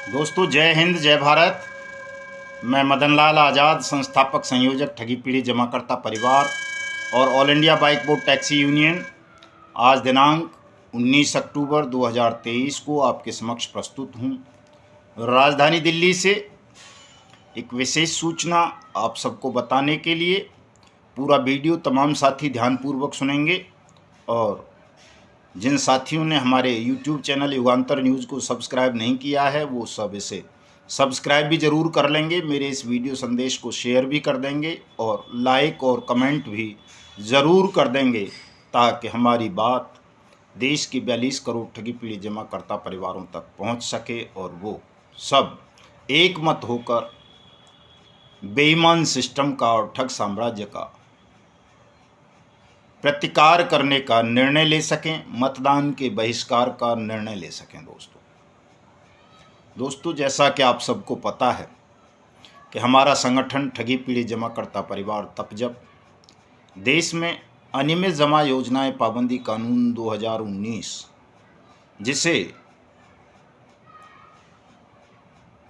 दोस्तों, जय हिंद जय भारत। मैं मदन लाल आज़ाद, संस्थापक संयोजक ठगी पीढ़ी जमाकर्ता परिवार और all India bike board taxi union, आज दिनांक 19 अक्टूबर 2023 को आपके समक्ष प्रस्तुत हूँ। राजधानी दिल्ली से एक विशेष सूचना आप सबको बताने के लिए पूरा वीडियो तमाम साथी ध्यानपूर्वक सुनेंगे और जिन साथियों ने हमारे YouTube चैनल युगांतर न्यूज़ को सब्सक्राइब नहीं किया है वो सब इसे सब्सक्राइब भी ज़रूर कर लेंगे, मेरे इस वीडियो संदेश को शेयर भी कर देंगे और लाइक और कमेंट भी ज़रूर कर देंगे ताकि हमारी बात देश की 42 करोड़ ठगी पीढ़ी जमाकर्ता परिवारों तक पहुंच सके और वो सब एक मत होकर बेईमान सिस्टम का और ठग साम्राज्य का प्रतिकार करने का निर्णय ले सकें, मतदान के बहिष्कार का निर्णय ले सकें। दोस्तों, जैसा कि आप सबको पता है कि हमारा संगठन ठगी पीढ़ी जमाकर्ता परिवार तब जब देश में अनियमित जमा योजनाएं पाबंदी कानून 2019, जिसे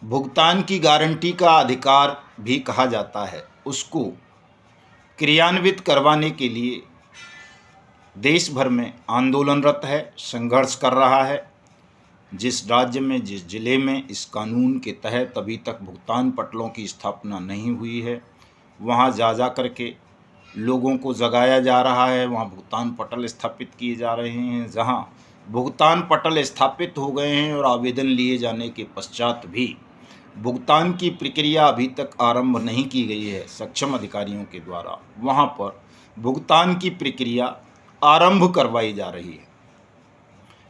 भुगतान की गारंटी का अधिकार भी कहा जाता है, उसको क्रियान्वित करवाने के लिए देश भर में आंदोलनरत है, संघर्ष कर रहा है। जिस राज्य में, जिस जिले में इस कानून के तहत अभी तक भुगतान पटलों की स्थापना नहीं हुई है, वहाँ जा करके लोगों को जगाया जा रहा है, वहाँ भुगतान पटल स्थापित किए जा रहे हैं। जहाँ भुगतान पटल स्थापित हो गए हैं और आवेदन लिए जाने के पश्चात भी भुगतान की प्रक्रिया अभी तक आरंभ नहीं की गई है सक्षम अधिकारियों के द्वारा, वहाँ पर भुगतान की प्रक्रिया आरंभ करवाई जा रही है।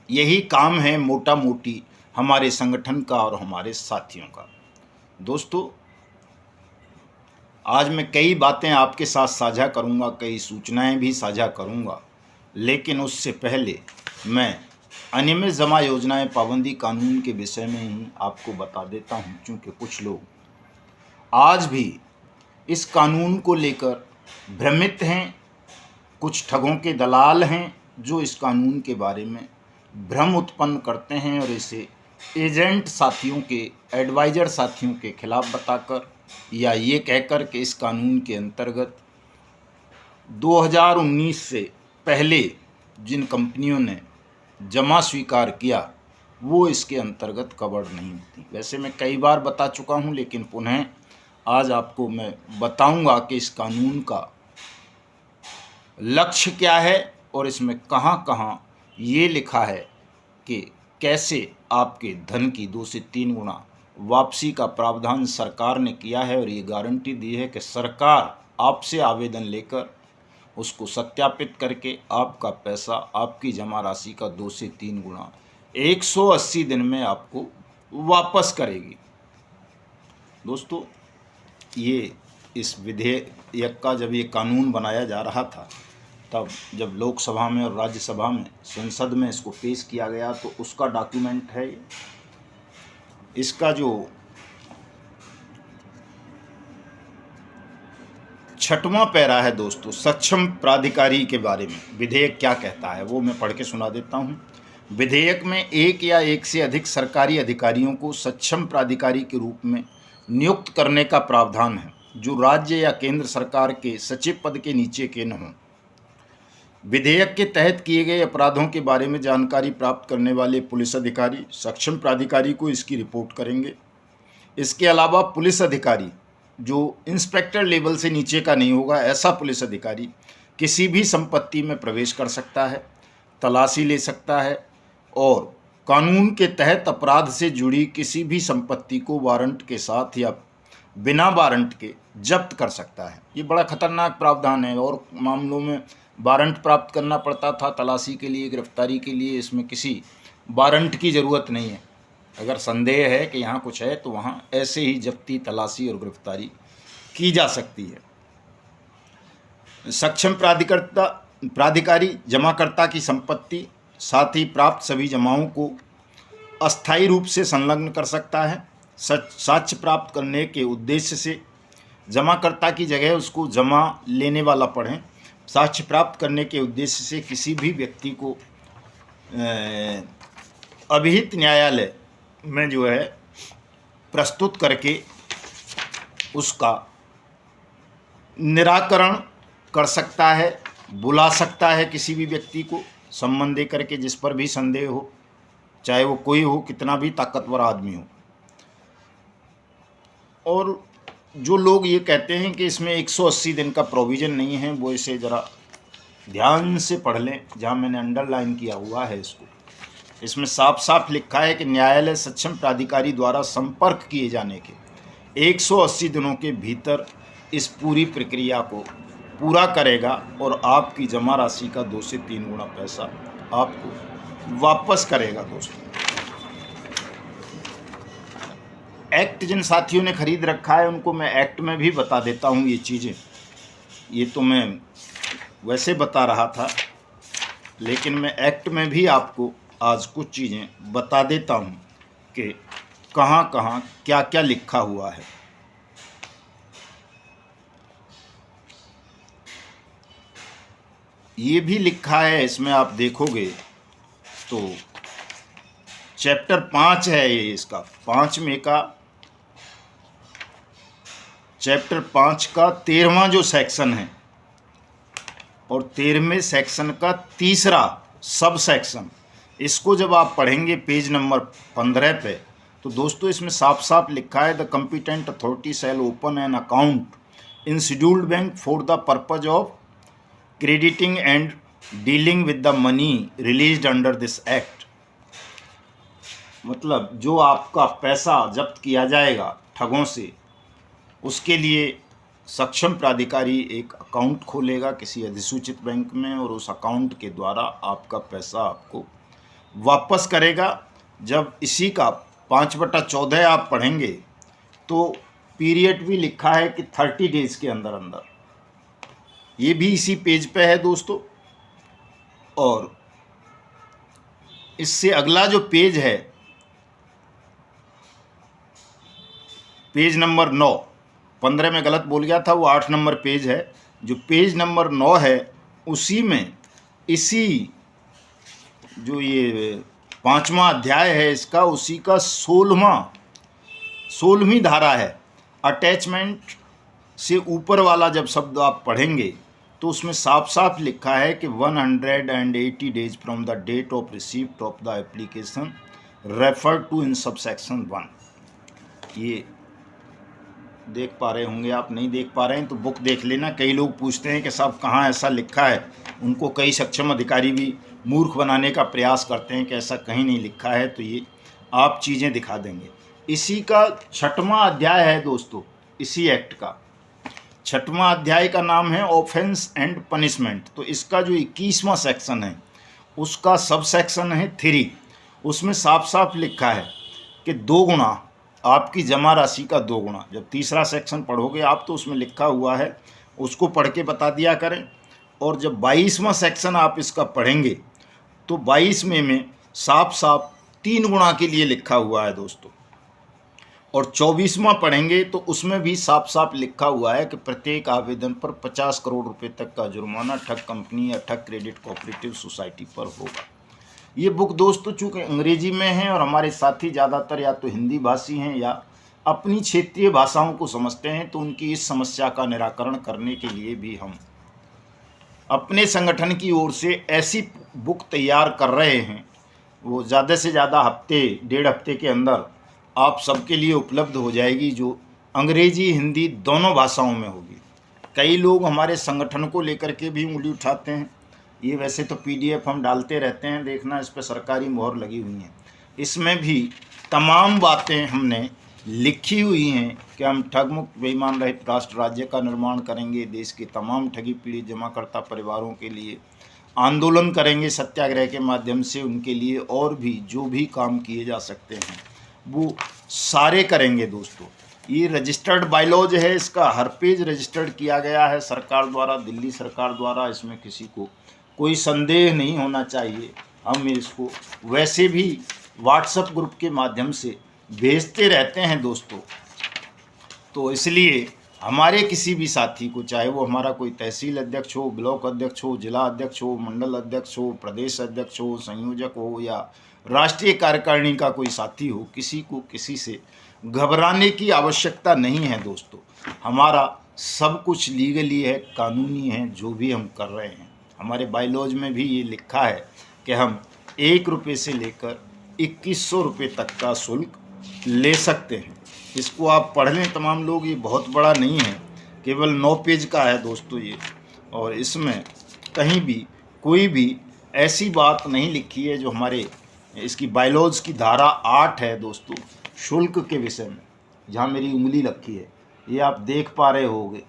यही काम है मोटा मोटी हमारे संगठन का और हमारे साथियों का। दोस्तों, आज मैं कई बातें आपके साथ साझा करूंगा, कई सूचनाएं भी साझा करूंगा, लेकिन उससे पहले मैं अनियमित जमा योजनाएं पाबंदी कानून के विषय में ही आपको बता देता हूं, क्योंकि कुछ लोग आज भी इस कानून को लेकर भ्रमित हैं। कुछ ठगों के दलाल हैं जो इस कानून के बारे में भ्रम उत्पन्न करते हैं और इसे एजेंट साथियों के, एडवाइज़र साथियों के खिलाफ बताकर या ये कहकर कि इस कानून के अंतर्गत 2019 से पहले जिन कंपनियों ने जमा स्वीकार किया वो इसके अंतर्गत कवर्ड नहीं होती। वैसे मैं कई बार बता चुका हूँ, लेकिन पुनः आज आपको मैं बताऊंगा कि इस कानून का लक्ष्य क्या है और इसमें कहाँ कहाँ ये लिखा है कि कैसे आपके धन की 2 से 3 गुना वापसी का प्रावधान सरकार ने किया है। और ये गारंटी दी है कि सरकार आपसे आवेदन लेकर उसको सत्यापित करके आपका पैसा, आपकी जमा राशि का 2 से 3 गुना 180 दिन में आपको वापस करेगी। दोस्तों, ये इस विधेयक का जब ये कानून बनाया जा रहा था, तब जब लोकसभा में और राज्यसभा में, संसद में इसको पेश किया गया तो उसका डॉक्यूमेंट है। इसका जो 6वां पैरा है दोस्तों, सक्षम प्राधिकारी के बारे में विधेयक क्या कहता है वो मैं पढ़ के सुना देता हूँ। विधेयक में एक या एक से अधिक सरकारी अधिकारियों को सक्षम प्राधिकारी के रूप में नियुक्त करने का प्रावधान है, जो राज्य या केंद्र सरकार के सचिव पद के नीचे के न हों। विधेयक के तहत किए गए अपराधों के बारे में जानकारी प्राप्त करने वाले पुलिस अधिकारी सक्षम प्राधिकारी को इसकी रिपोर्ट करेंगे। इसके अलावा पुलिस अधिकारी जो इंस्पेक्टर लेवल से नीचे का नहीं होगा, ऐसा पुलिस अधिकारी किसी भी संपत्ति में प्रवेश कर सकता है, तलाशी ले सकता है और कानून के तहत अपराध से जुड़ी किसी भी संपत्ति को वारंट के साथ या बिना वारंट के जब्त कर सकता है। ये बड़ा खतरनाक प्रावधान है और मामलों में वारंट प्राप्त करना पड़ता था तलाशी के लिए, गिरफ्तारी के लिए। इसमें किसी वारंट की ज़रूरत नहीं है। अगर संदेह है कि यहाँ कुछ है तो वहाँ ऐसे ही जब्ती, तलाशी और गिरफ्तारी की जा सकती है। सक्षम प्राधिकारी जमाकर्ता की संपत्ति, साथ ही प्राप्त सभी जमाओं को अस्थायी रूप से संलग्न कर सकता है। साक्ष्य प्राप्त करने के उद्देश्य से जमाकर्ता की जगह उसको जमा लेने वाला पढ़ें। साक्ष्य प्राप्त करने के उद्देश्य से किसी भी व्यक्ति को अभिहित न्यायालय में जो है प्रस्तुत करके उसका निराकरण कर सकता है, बुला सकता है किसी भी व्यक्ति को सम्मान दे करके, जिस पर भी संदेह हो, चाहे वो कोई हो, कितना भी ताकतवर आदमी हो। और जो लोग ये कहते हैं कि इसमें 180 दिन का प्रोविज़न नहीं है, वो इसे ज़रा ध्यान से पढ़ लें, जहाँ मैंने अंडरलाइन किया हुआ है इसको। इसमें साफ साफ लिखा है कि न्यायालय सक्षम प्राधिकारी द्वारा संपर्क किए जाने के 180 दिनों के भीतर इस पूरी प्रक्रिया को पूरा करेगा और आपकी जमा राशि का 2 से 3 गुना पैसा आपको वापस करेगा। दोस्तों, एक्ट जिन साथियों ने खरीद रखा है उनको मैं एक्ट में भी बता देता हूँ ये चीज़ें। ये तो मैं वैसे बता रहा था, लेकिन मैं एक्ट में भी आपको आज कुछ चीज़ें बता देता हूँ कि कहाँ कहाँ क्या क्या लिखा हुआ है। ये भी लिखा है इसमें, आप देखोगे तो चैप्टर 5 है ये, इसका 5 में का चैप्टर 5 का 13वां जो सेक्शन है और 13वें सेक्शन का तीसरा सब सेक्शन, इसको जब आप पढ़ेंगे पेज नंबर 15 पे, तो दोस्तों इसमें साफ साफ लिखा है the competent authority shell open an account in scheduled bank for the purpose of crediting and dealing with the money released under this act. मतलब जो आपका पैसा जब्त किया जाएगा ठगों से, उसके लिए सक्षम प्राधिकारी एक अकाउंट खोलेगा किसी अधिसूचित बैंक में और उस अकाउंट के द्वारा आपका पैसा आपको वापस करेगा। जब इसी का 5/14 आप पढ़ेंगे तो पीरियड भी लिखा है कि 30 डेज के अंदर अंदर, ये भी इसी पेज पे है दोस्तों। और इससे अगला जो पेज है, पेज नंबर 9, 15 में गलत बोल गया था, वो 8 नंबर पेज है। जो पेज नंबर 9 है उसी में इसी जो ये 5वां अध्याय है इसका, उसी का 16वीं धारा है। अटैचमेंट से ऊपर वाला जब शब्द आप पढ़ेंगे तो उसमें साफ साफ लिखा है कि 180 days from the date of receipt of the application refer to in sub section 1। ये देख पा रहे होंगे आप, नहीं देख पा रहे हैं तो बुक देख लेना। कई लोग पूछते हैं कि साहब कहाँ ऐसा लिखा है, उनको कई सक्षम अधिकारी भी मूर्ख बनाने का प्रयास करते हैं कि ऐसा कहीं नहीं लिखा है, तो ये आप चीज़ें दिखा देंगे। इसी का 6वां अध्याय है दोस्तों, इसी एक्ट का 6वां अध्याय का नाम है ऑफेंस एंड पनिशमेंट। तो इसका जो 21वां सेक्शन है उसका सब सेक्शन है 3। उसमें साफ साफ लिखा है कि 2 गुना आपकी जमा राशि का 2 गुना। जब तीसरा सेक्शन पढ़ोगे आप तो उसमें लिखा हुआ है, उसको पढ़ के बता दिया करें। और जब 22वां सेक्शन आप इसका पढ़ेंगे तो 22 में साफ साफ 3 गुना के लिए लिखा हुआ है दोस्तों। और 24वां पढ़ेंगे तो उसमें भी साफ साफ लिखा हुआ है कि प्रत्येक आवेदन पर 50 करोड़ रुपए तक का जुर्माना ठग कंपनी या ठग क्रेडिट कोऑपरेटिव सोसाइटी पर होगा। ये बुक दोस्तों चूँकि अंग्रेजी में है और हमारे साथी ज़्यादातर या तो हिंदी भाषी हैं या अपनी क्षेत्रीय भाषाओं को समझते हैं, तो उनकी इस समस्या का निराकरण करने के लिए भी हम अपने संगठन की ओर से ऐसी बुक तैयार कर रहे हैं। वो ज़्यादा से ज़्यादा हफ्ते 1.5 हफ्ते के अंदर आप सबके लिए उपलब्ध हो जाएगी, जो अंग्रेजी हिंदी दोनों भाषाओं में होगी। कई लोग हमारे संगठन को लेकर के भी उंगली उठाते हैं। ये वैसे तो PDF हम डालते रहते हैं, देखना इस पर सरकारी मोहर लगी हुई है। इसमें भी तमाम बातें हमने लिखी हुई हैं कि हम ठग मुक्त बेईमान रहित राष्ट्र राज्य का निर्माण करेंगे, देश के तमाम ठगी पीड़ित जमाकर्ता परिवारों के लिए आंदोलन करेंगे सत्याग्रह के माध्यम से, उनके लिए और भी जो भी काम किए जा सकते हैं वो सारे करेंगे दोस्तों। ये रजिस्टर्ड बायलॉज है, इसका हर पेज रजिस्टर्ड किया गया है सरकार द्वारा, दिल्ली सरकार द्वारा। इसमें किसी को कोई संदेह नहीं होना चाहिए। हम इसको वैसे भी व्हाट्सएप ग्रुप के माध्यम से भेजते रहते हैं दोस्तों। तो इसलिए हमारे किसी भी साथी को, चाहे वो हमारा कोई तहसील अध्यक्ष हो, ब्लॉक अध्यक्ष हो, जिला अध्यक्ष हो, मंडल अध्यक्ष हो, प्रदेश अध्यक्ष हो, संयोजक हो या राष्ट्रीय कार्यकारिणी का कोई साथी हो, किसी को किसी से घबराने की आवश्यकता नहीं है दोस्तों। हमारा सब कुछ लीगली है, कानूनी है, जो भी हम कर रहे हैं। हमारे बायलॉज में भी ये लिखा है कि हम 1 रुपये से लेकर 2100 रुपये तक का शुल्क ले सकते हैं। इसको आप पढ़ लें तमाम लोग, ये बहुत बड़ा नहीं है, केवल 9 पेज का है दोस्तों ये। और इसमें कहीं भी कोई भी ऐसी बात नहीं लिखी है जो हमारे इसकी बायलॉज की धारा 8 है दोस्तों, शुल्क के विषय में, जहाँ मेरी उंगली रखी है, ये आप देख पा रहे होगे,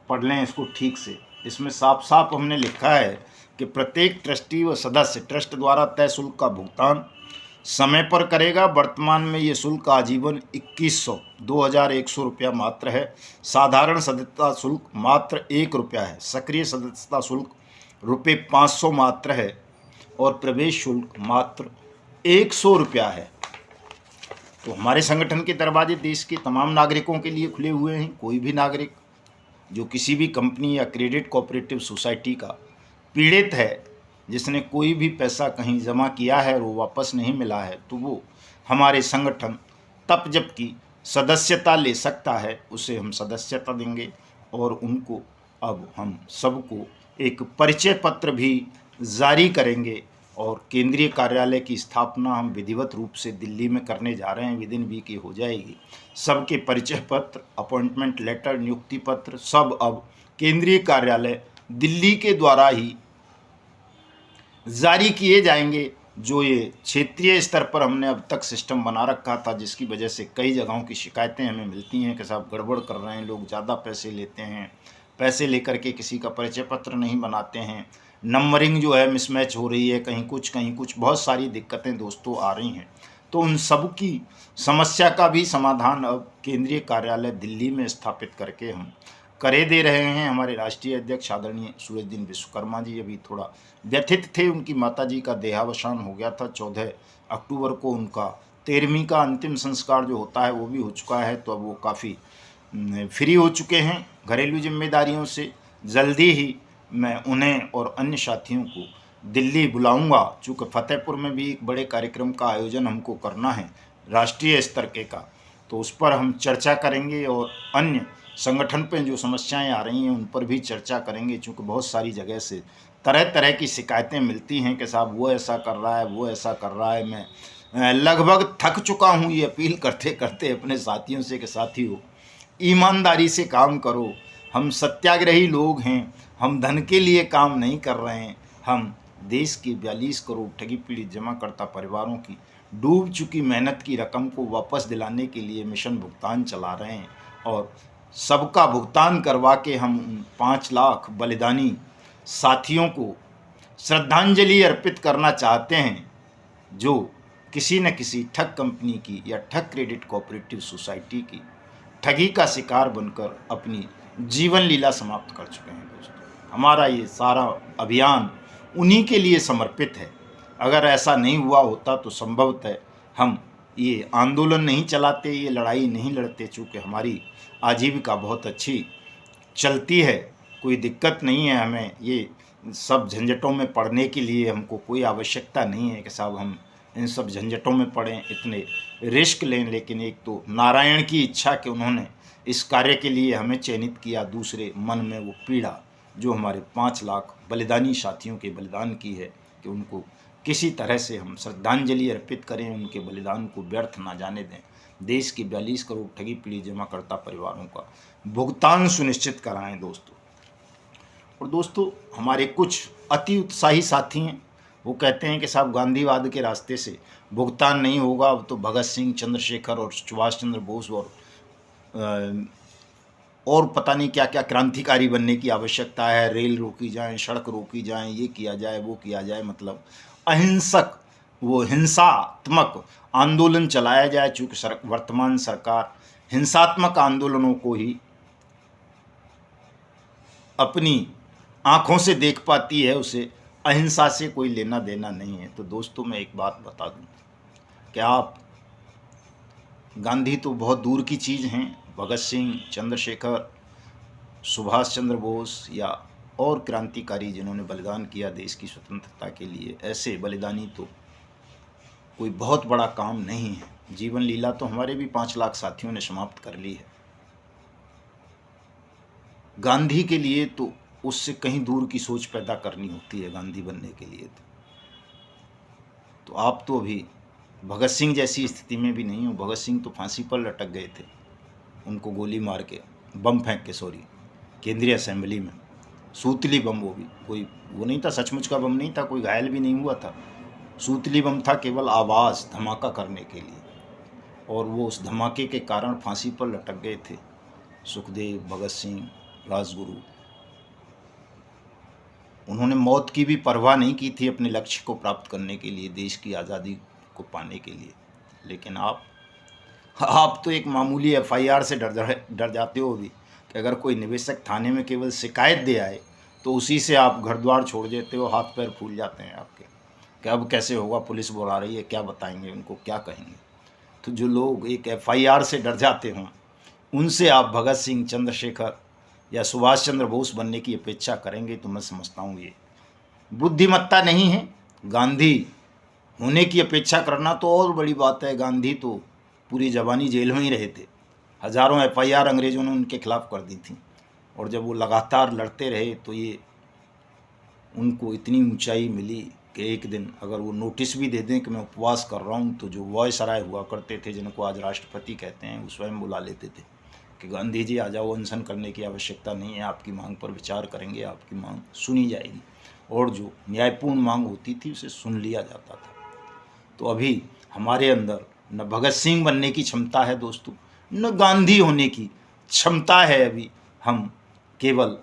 पढ़ लें इसको ठीक से। इसमें साफ साफ हमने लिखा है कि प्रत्येक ट्रस्टी व सदस्य ट्रस्ट द्वारा तय शुल्क का भुगतान समय पर करेगा। वर्तमान में ये शुल्क आजीवन 2100 रुपया मात्र है। साधारण सदस्यता शुल्क मात्र 1 रुपया है। सक्रिय सदस्यता शुल्क ₹500 मात्र है और प्रवेश शुल्क मात्र 100 रुपया है। तो हमारे संगठन के दरवाजे देश के तमाम नागरिकों के लिए खुले हुए हैं। कोई भी नागरिक जो किसी भी कंपनी या क्रेडिट कोऑपरेटिव सोसाइटी का पीड़ित है, जिसने कोई भी पैसा कहीं जमा किया है और वो वापस नहीं मिला है, तो वो हमारे संगठन तप जप की सदस्यता ले सकता है। उसे हम सदस्यता देंगे और उनको अब हम सबको एक परिचय पत्र भी जारी करेंगे और केंद्रीय कार्यालय की स्थापना हम विधिवत रूप से दिल्ली में करने जा रहे हैं। विदिन वीक हो जाएगी। सबके परिचय पत्र, अपॉइंटमेंट लेटर, नियुक्ति पत्र सब अब केंद्रीय कार्यालय दिल्ली के द्वारा ही जारी किए जाएंगे। जो ये क्षेत्रीय स्तर पर हमने अब तक सिस्टम बना रखा था, जिसकी वजह से कई जगहों की शिकायतें हमें मिलती हैं कि साहब गड़बड़ कर रहे हैं, लोग ज़्यादा पैसे लेते हैं, पैसे लेकर के किसी का परिचय पत्र नहीं बनाते हैं, नंबरिंग जो है मिसमैच हो रही है, कहीं कुछ, बहुत सारी दिक्कतें दोस्तों आ रही हैं। तो उन सब की समस्या का भी समाधान अब केंद्रीय कार्यालय दिल्ली में स्थापित करके हम करे दे रहे हैं। हमारे राष्ट्रीय अध्यक्ष आदरणीय सूरजदीन विश्वकर्मा जी अभी थोड़ा व्यथित थे, उनकी माताजी का देहावसान हो गया था। 14 अक्टूबर को उनका 13वीं का अंतिम संस्कार जो होता है वो भी हो चुका है। तो अब वो काफ़ी फ्री हो चुके हैं घरेलू जिम्मेदारियों से। जल्दी ही मैं उन्हें और अन्य साथियों को दिल्ली बुलाऊंगा, चूँकि फतेहपुर में भी एक बड़े कार्यक्रम का आयोजन हमको करना है राष्ट्रीय स्तर के का, तो उस पर हम चर्चा करेंगे और अन्य संगठन पे जो समस्याएं आ रही हैं उन पर भी चर्चा करेंगे। चूँकि बहुत सारी जगह से तरह तरह की शिकायतें मिलती हैं कि साहब वो ऐसा कर रहा है, वो ऐसा कर रहा है। मैं लगभग थक चुका हूँ ये अपील करते करते अपने साथियों से कि साथियों ईमानदारी से काम करो। हम सत्याग्रही लोग हैं, हम धन के लिए काम नहीं कर रहे हैं। हम देश के 42 करोड़ ठगी पीड़ित जमाकर्ता परिवारों की डूब चुकी मेहनत की रकम को वापस दिलाने के लिए मिशन भुगतान चला रहे हैं और सबका भुगतान करवा के हम 5 लाख बलिदानी साथियों को श्रद्धांजलि अर्पित करना चाहते हैं, जो किसी न किसी ठग कंपनी की या ठग क्रेडिट कोऑपरेटिव सोसाइटी की ठगी का शिकार बनकर अपनी जीवन लीला समाप्त कर चुके हैं। दोस्तों हमारा ये सारा अभियान उन्हीं के लिए समर्पित है। अगर ऐसा नहीं हुआ होता तो संभवतः हम ये आंदोलन नहीं चलाते, ये लड़ाई नहीं लड़ते। चूँकि हमारी आजीविका बहुत अच्छी चलती है, कोई दिक्कत नहीं है। हमें ये सब झंझटों में पड़ने के लिए हमको कोई आवश्यकता नहीं है कि साहब हम इन सब झंझटों में पड़ें, इतने रिस्क लें। लेकिन एक तो नारायण की इच्छा कि उन्होंने इस कार्य के लिए हमें चयनित किया, दूसरे मन में वो पीड़ा जो हमारे 5 लाख बलिदानी साथियों के बलिदान की है कि उनको किसी तरह से हम श्रद्धांजलि अर्पित करें, उनके बलिदान को व्यर्थ ना जाने दें। देश के 42 करोड़ ठगी पीड़ित जमाकर्ता परिवारों का भुगतान सुनिश्चित कराएं दोस्तों। और दोस्तों हमारे कुछ अति उत्साही साथी हैं, वो कहते हैं कि साहब गांधीवाद के रास्ते से भुगतान नहीं होगा, अब तो भगत सिंह, चंद्रशेखर और सुभाष चंद्र बोस और पता नहीं क्या क्या क्रांतिकारी बनने की आवश्यकता है। रेल रोकी जाए, सड़क रोकी जाए, ये किया जाए, वो किया जाए, मतलब अहिंसक वो हिंसात्मक आंदोलन चलाया जाए। चूँकि वर्तमान सरकार हिंसात्मक आंदोलनों को ही अपनी आँखों से देख पाती है, उसे अहिंसा से कोई लेना देना नहीं है। तो दोस्तों मैं एक बात बता दूं कि आप गांधी तो बहुत दूर की चीज़ हैं, भगत सिंह, चंद्रशेखर, सुभाष चंद्र बोस या और क्रांतिकारी जिन्होंने बलिदान किया देश की स्वतंत्रता के लिए, ऐसे बलिदानी तो कोई बहुत बड़ा काम नहीं है। जीवन लीला तो हमारे भी 5 लाख साथियों ने समाप्त कर ली है। गांधी के लिए तो उससे कहीं दूर की सोच पैदा करनी होती है गांधी बनने के लिए। तो आप तो अभी भगत सिंह जैसी स्थिति में भी नहीं हो। भगत सिंह तो फांसी पर लटक गए थे, उनको गोली मार के, बम फेंक के, सॉरी, केंद्रीय असेंबली में, सूतली बम। वो भी कोई वो नहीं था, सचमुच का बम नहीं था, कोई घायल भी नहीं हुआ था। सूतली बम था, केवल आवाज़, धमाका करने के लिए। और वो उस धमाके के कारण फांसी पर लटक गए थे सुखदेव, भगत सिंह, राजगुरु। उन्होंने मौत की भी परवाह नहीं की थी अपने लक्ष्य को प्राप्त करने के लिए, देश की आज़ादी को पाने के लिए। लेकिन आप तो एक मामूली एफआईआर से डर जाते हो भी, कि अगर कोई निवेशक थाने में केवल शिकायत दे आए तो उसी से आप घर द्वार छोड़ देते हो, हाथ पैर फूल जाते हैं आपके कि अब कैसे होगा, पुलिस बुला रही है, क्या बताएंगे उनको, क्या कहेंगे। तो जो लोग एक एफआईआर से डर जाते हों, उनसे आप भगत सिंह, चंद्रशेखर या सुभाष चंद्र बोस बनने की अपेक्षा करेंगे तो मैं समझता हूँ ये बुद्धिमत्ता नहीं है। गांधी होने की अपेक्षा करना तो और बड़ी बात है। गांधी तो पूरी जवानी जेल में ही रहे थे। हजारों एफआईआर अंग्रेज़ों ने उनके खिलाफ कर दी थी, और जब वो लगातार लड़ते रहे तो ये उनको इतनी ऊंचाई मिली कि एक दिन अगर वो नोटिस भी दे दें कि मैं उपवास कर रहा हूँ, तो जो वॉयसराय हुआ करते थे, जिनको आज राष्ट्रपति कहते हैं, वो स्वयं बुला लेते थे कि गांधी जी आ जाओ, अनशन करने की आवश्यकता नहीं है, आपकी मांग पर विचार करेंगे, आपकी मांग सुनी जाएगी। और जो न्यायपूर्ण मांग होती थी उसे सुन लिया जाता था। तो अभी हमारे अंदर न भगत सिंह बनने की क्षमता है दोस्तों, न गांधी होने की क्षमता है। अभी हम केवल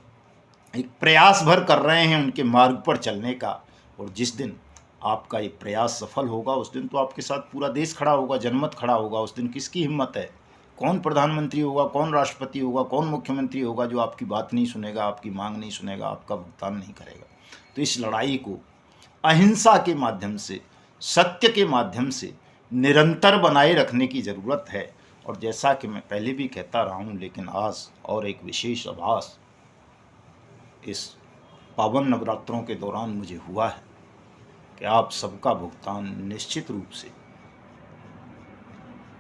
एक प्रयास भर कर रहे हैं उनके मार्ग पर चलने का। और जिस दिन आपका ये प्रयास सफल होगा, उस दिन तो आपके साथ पूरा देश खड़ा होगा, जनमत खड़ा होगा। उस दिन किसकी हिम्मत है, कौन प्रधानमंत्री होगा, कौन राष्ट्रपति होगा, कौन मुख्यमंत्री होगा जो आपकी बात नहीं सुनेगा, आपकी मांग नहीं सुनेगा, आपका भुगतान नहीं करेगा। तो इस लड़ाई को अहिंसा के माध्यम से, सत्य के माध्यम से निरंतर बनाए रखने की ज़रूरत है। और जैसा कि मैं पहले भी कहता रहा हूँ, लेकिन आज और एक विशेष आभास इस पावन नवरात्रों के दौरान मुझे हुआ है कि आप सबका भुगतान निश्चित रूप से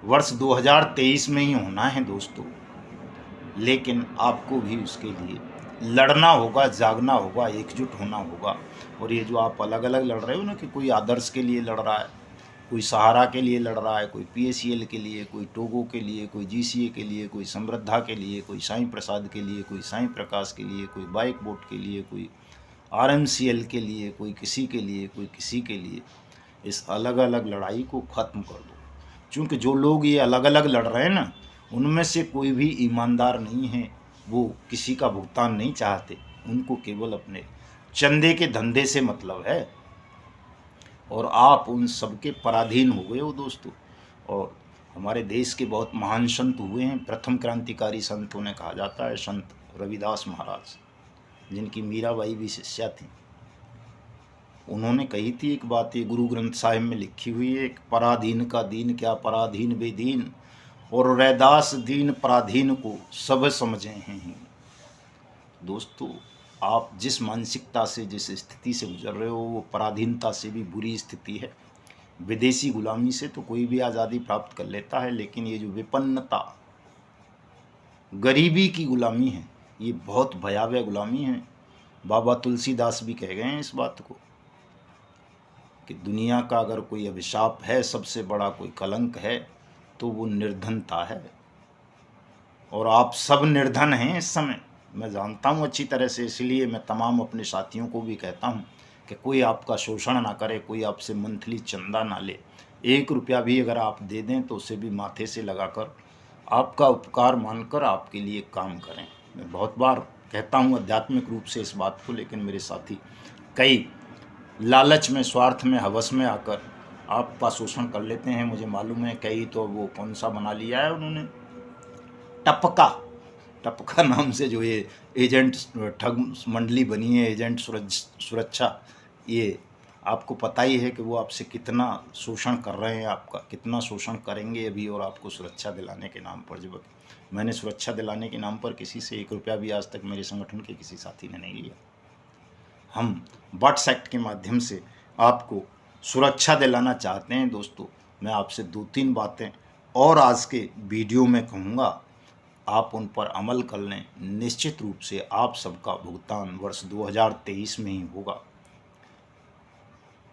वर्ष 2023 में ही होना है दोस्तों। लेकिन आपको भी उसके लिए लड़ना होगा, जागना होगा, एकजुट होना होगा। और ये जो आप अलग अलग लड़ रहे हो ना, कि कोई आदर्श के लिए लड़ रहा है, कोई सहारा के लिए लड़ रहा है, कोई पीएसीएल के लिए, कोई टोगो के लिए, कोई जीसीए के लिए, कोई समृद्धा के लिए, कोई साईं प्रसाद के लिए, कोई साईं प्रकाश के लिए, कोई बाइक बोट के लिए, कोई आरएमसीएल के लिए, कोई किसी के लिए, कोई किसी के लिए। इस अलग अलग लड़ाई को ख़त्म कर दो। क्योंकि जो लोग ये अलग अलग लड़ रहे हैं ना, उनमें से कोई भी ईमानदार नहीं है। वो किसी का भुगतान नहीं चाहते, उनको केवल अपने चंदे के धंधे से मतलब है। और आप उन सबके पराधीन हो गए हो दोस्तों। और हमारे देश के बहुत महान संत हुए हैं, प्रथम क्रांतिकारी संत उन्हें कहा जाता है, संत रविदास महाराज, जिनकी मीराबाई भी शिष्या थी। उन्होंने कही थी एक बात, ये गुरु ग्रंथ साहिब में लिखी हुई है, पराधीन का दीन क्या पराधीन बेदीन, और रैदास दीन पराधीन को सब समझे हैं। दोस्तों, आप जिस मानसिकता से, जिस स्थिति से गुजर रहे हो, वो पराधीनता से भी बुरी स्थिति है। विदेशी गुलामी से तो कोई भी आज़ादी प्राप्त कर लेता है, लेकिन ये जो विपन्नता, गरीबी की गुलामी है, ये बहुत भयावह गुलामी है। बाबा तुलसीदास भी कह गए हैं इस बात को कि दुनिया का अगर कोई अभिशाप है, सबसे बड़ा कोई कलंक है, तो वो निर्धनता है। और आप सब निर्धन हैं इस समय, मैं जानता हूँ अच्छी तरह से। इसलिए मैं तमाम अपने साथियों को भी कहता हूँ कि कोई आपका शोषण ना करे, कोई आपसे मंथली चंदा ना ले। 1 रुपया भी अगर आप दे दें तो उसे भी माथे से लगाकर आपका उपकार मानकर आपके लिए काम करें। मैं बहुत बार कहता हूँ आध्यात्मिक रूप से इस बात को, लेकिन मेरे साथी कई लालच में, स्वार्थ में, हवस में आकर आपका शोषण कर लेते हैं। मुझे मालूम है कई तो वो कौन सा बना लिया है उन्होंने, टपका नाम से जो ये एजेंट ठग मंडली बनी है, एजेंट सुरक्षा, ये आपको पता ही है कि वो आपसे कितना शोषण कर रहे हैं, आपका कितना शोषण करेंगे अभी। और आपको सुरक्षा दिलाने के नाम पर, जब मैंने सुरक्षा दिलाने के नाम पर किसी से 1 रुपया भी आज तक मेरे संगठन के किसी साथी ने नहीं लिया। हम बट्स एक्ट के माध्यम से आपको सुरक्षा दिलाना चाहते हैं दोस्तों, मैं आपसे 2-3 बातें और आज के वीडियो में कहूँगा, आप उन पर अमल कर लें। निश्चित रूप से आप सबका भुगतान वर्ष 2023 में ही होगा।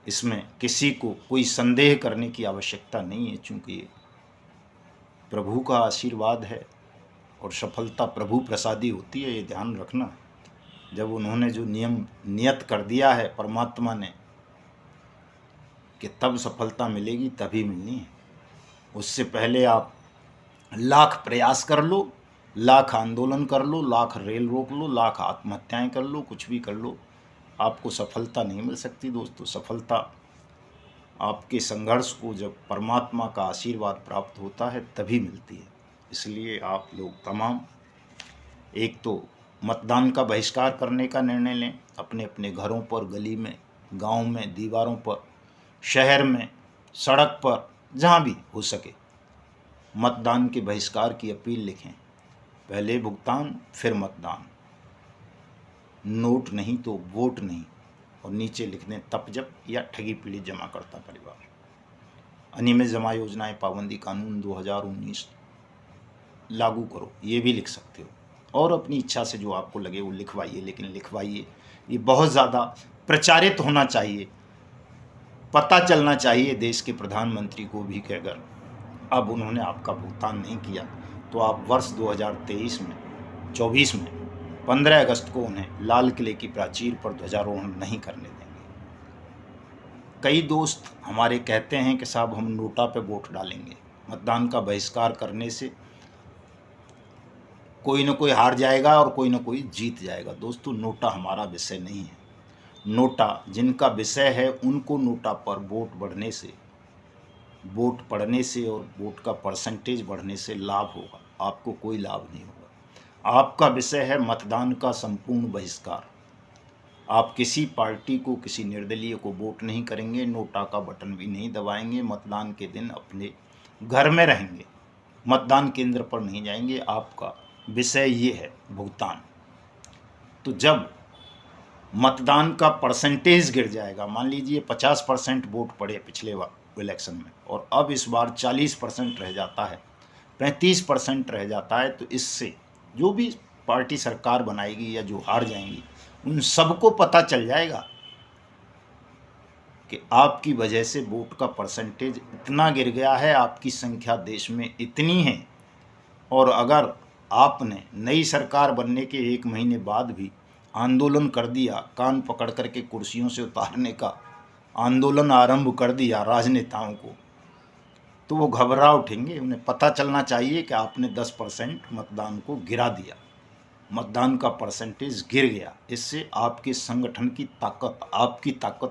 इसमें किसी को कोई संदेह करने की आवश्यकता नहीं है, चूँकि ये प्रभु का आशीर्वाद है और सफलता प्रभु प्रसादी होती है, ये ध्यान रखना। जब उन्होंने जो नियत कर दिया है परमात्मा ने कि तब सफलता मिलेगी, तभी मिलनी है। उससे पहले आप लाख प्रयास कर लो, लाख आंदोलन कर लो, लाख रेल रोक लो, लाख आत्महत्याएं कर लो, कुछ भी कर लो, आपको सफलता नहीं मिल सकती दोस्तों। सफलता आपके संघर्ष को जब परमात्मा का आशीर्वाद प्राप्त होता है तभी मिलती है। इसलिए आप लोग तमाम एक तो मतदान का बहिष्कार करने का निर्णय लें, अपने अपने घरों पर, गली में, गांव में, दीवारों पर, शहर में, सड़क पर, जहां भी हो सके मतदान के बहिष्कार की अपील लिखें। पहले भुगतान फिर मतदान, नोट नहीं तो वोट नहीं, और नीचे लिख दें तप जप या ठगी पीड़ित जमा करता परिवार। अनियमित जमा योजनाएं पाबंदी कानून 2019 लागू करो, ये भी लिख सकते हो। और अपनी इच्छा से जो आपको लगे वो लिखवाइए, लेकिन लिखवाइए, ये बहुत ज़्यादा प्रचारित होना चाहिए। पता चलना चाहिए देश के प्रधानमंत्री को भी कि अगर अब उन्होंने आपका भुगतान नहीं किया तो आप वर्ष 2023 में 24 में 15 अगस्त को उन्हें लाल किले की प्राचीर पर ध्वजारोहण नहीं करने देंगे। कई दोस्त हमारे कहते हैं कि साहब हम नोटा पे वोट डालेंगे। मतदान का बहिष्कार करने से कोई न कोई हार जाएगा और कोई न कोई जीत जाएगा। दोस्तों, नोटा हमारा विषय नहीं है। नोटा जिनका विषय है उनको नोटा पर वोट बढ़ने से, वोट पड़ने से और वोट का परसेंटेज बढ़ने से लाभ होगा, आपको कोई लाभ नहीं होगा। आपका विषय है मतदान का संपूर्ण बहिष्कार। आप किसी पार्टी को, किसी निर्दलीय को वोट नहीं करेंगे, नोटा का बटन भी नहीं दबाएंगे, मतदान के दिन अपने घर में रहेंगे, मतदान केंद्र पर नहीं जाएंगे। आपका विषय ये है भुगतान। तो जब मतदान का परसेंटेज गिर जाएगा, मान लीजिए 50% वोट पड़े पिछले इलेक्शन में और अब इस बार 40% रह जाता है, 35% रह जाता है, तो इससे जो भी पार्टी सरकार बनाएगी या जो हार जाएंगी उन सबको पता चल जाएगा कि आपकी वजह से वोट का परसेंटेज इतना गिर गया है, आपकी संख्या देश में इतनी है। और अगर आपने नई सरकार बनने के 1 महीने बाद भी आंदोलन कर दिया, कान पकड़ करके कुर्सियों से उतारने का आंदोलन आरंभ कर दिया राजनेताओं को, तो वो घबरा उठेंगे। उन्हें पता चलना चाहिए कि आपने 10% मतदान को गिरा दिया, मतदान का परसेंटेज गिर गया। इससे आपके संगठन की ताकत, आपकी ताकत